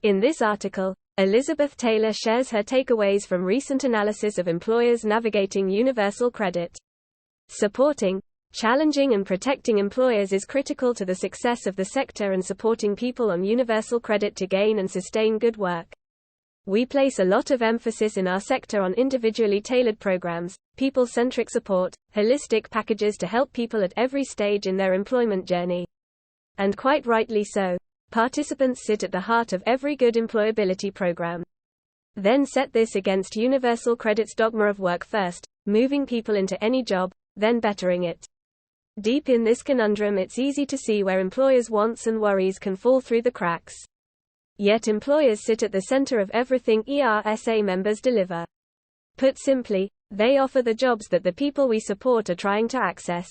In this article, Elizabeth Taylor shares her takeaways from recent analysis of employers navigating universal credit. Supporting, challenging and protecting employers is critical to the success of the sector, and supporting people on universal credit to gain and sustain good work. We place a lot of emphasis in our sector on individually tailored programs, people-centric support, holistic packages to help people at every stage in their employment journey. And quite rightly so. Participants sit at the heart of every good employability program. Then set this against universal credit's dogma of work first, moving people into any job, then bettering it. Deep in this conundrum, it's easy to see where employers' wants and worries can fall through the cracks. Yet employers sit at the center of everything ERSA members deliver. Put simply, they offer the jobs that the people we support are trying to access.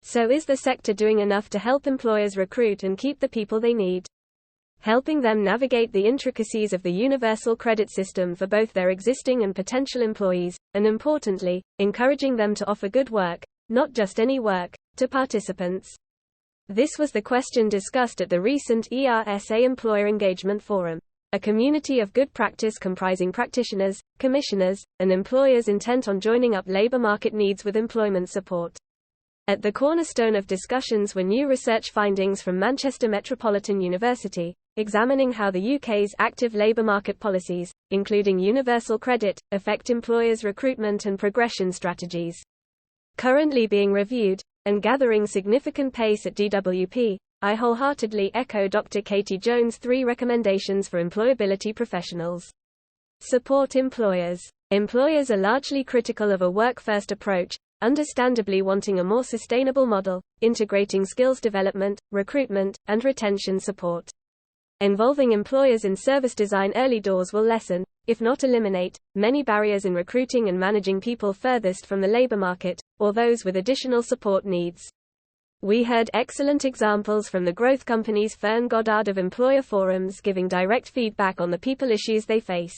So is the sector doing enough to help employers recruit and keep the people they need? Helping them navigate the intricacies of the universal credit system for both their existing and potential employees, and importantly, encouraging them to offer good work, not just any work, to participants. This was the question discussed at the recent ERSA Employer Engagement Forum, a community of good practice comprising practitioners, commissioners, and employers intent on joining up labour market needs with employment support. At the cornerstone of discussions were new research findings from Manchester Metropolitan University, examining how the UK's active labour market policies, including universal credit, affect employers' recruitment and progression strategies. Currently being reviewed, and gathering significant pace at DWP, I wholeheartedly echo Dr Katy Jones' 3 recommendations for employability professionals. Support employers. Employers are largely critical of a work-first approach, understandably wanting a more sustainable model, integrating skills development, recruitment, and retention support. Involving employers in service design early doors will lessen, if not eliminate, many barriers in recruiting and managing people furthest from the labour market, or those with additional support needs. We heard excellent examples from the growth companies Fern, Goddard of employer forums giving direct feedback on the people issues they face.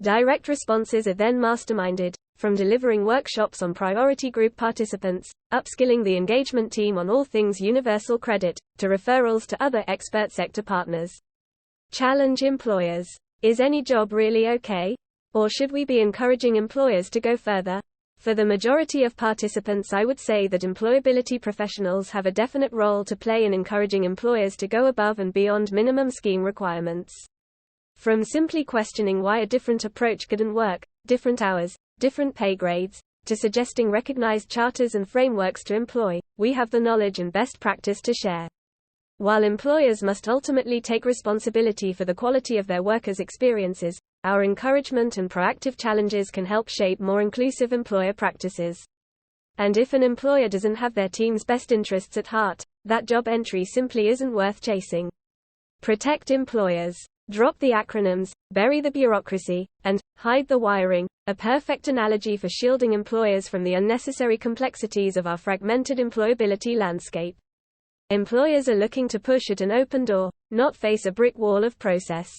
Direct responses are then masterminded, from delivering workshops on priority group participants, upskilling the engagement team on all things universal credit, to referrals to other expert sector partners. Challenge employers. Is any job really okay? Or should we be encouraging employers to go further? For the majority of participants, I would say that employability professionals have a definite role to play in encouraging employers to go above and beyond minimum scheme requirements. From simply questioning why a different approach couldn't work, different hours, different pay grades, to suggesting recognized charters and frameworks to employ, we have the knowledge and best practice to share. While employers must ultimately take responsibility for the quality of their workers' experiences, our encouragement and proactive challenges can help shape more inclusive employer practices. And if an employer doesn't have their team's best interests at heart, that job entry simply isn't worth chasing. Protect employers. Drop the acronyms, bury the bureaucracy, and hide the wiring, a perfect analogy for shielding employers from the unnecessary complexities of our fragmented employability landscape. Employers are looking to push at an open door, not face a brick wall of process.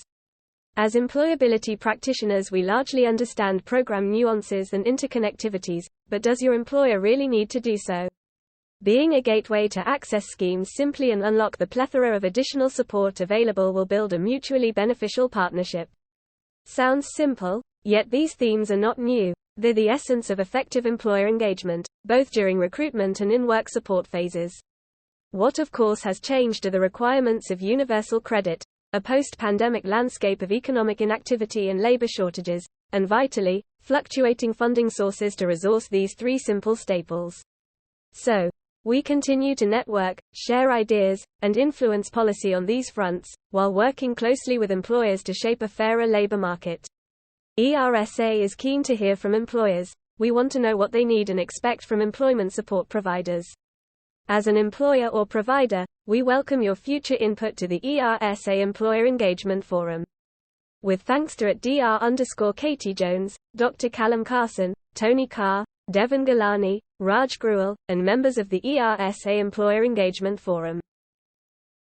As employability practitioners, we largely understand program nuances and interconnectivities, but does your employer really need to do so? Being a gateway to access schemes simply and unlock the plethora of additional support available will build a mutually beneficial partnership. Sounds simple, yet these themes are not new. They're the essence of effective employer engagement, both during recruitment and in work support phases. What of course has changed are the requirements of universal credit, a post-pandemic landscape of economic inactivity and labor shortages, and vitally, fluctuating funding sources to resource these 3 simple staples. So, we continue to network, share ideas, and influence policy on these fronts, while working closely with employers to shape a fairer labor market. ERSA is keen to hear from employers. We want to know what they need and expect from employment support providers. As an employer or provider, we welcome your future input to the ERSA Employer Engagement Forum. With thanks to @Dr Katy Jones, Dr Callum Carson, Tony Carr, Devon Galani, Raj Gruel, and members of the ERSA Employer Engagement Forum.